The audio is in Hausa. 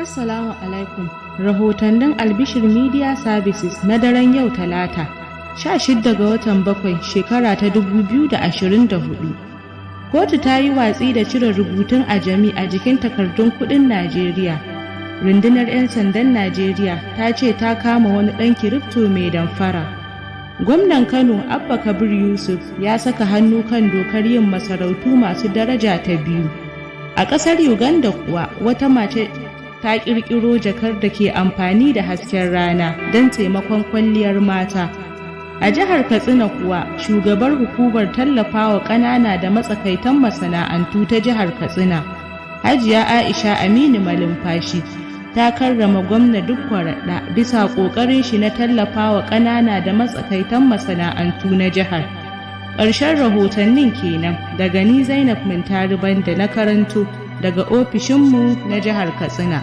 Assalamu alaikum. Rahotannin Albishir Media Services na daren yau Talata, 16 ga watan 7 shekara ta 2024. Kotu ta yi watsi da cire rubutun ajami a jikin takardun kuɗin Najeriya. Rundunar 'yan sandan Najeriya ta ce ta kama wani ɗan kirifto mai damfara. Gwamnan Kano Abba Kabir Yusuf ya saka hannu kan dokar yin masarautu masu daraja ta biyu. A ƙasar Uganda kuwa wata mace ta ƙirƙiro jakar da ke amfani da hasken rana don taimakon kwalliyar mata. A jihar Katsina kuwa shugabar hukumar tallafawa ƙanana da matsakaitan masana'antu ta jihar Katsina, Hajiya Aisha Aminu Malumfashi, ta karrama gwamna Dikko Radda bisa ƙoƙarin shi na tallafawa ƙanana da matsakaitan masana'antu na jihar. Ƙarshen rahotannin kenan daga ni Zainab Mintari Banda na karanto daga ofishinmu na jihar Katsina.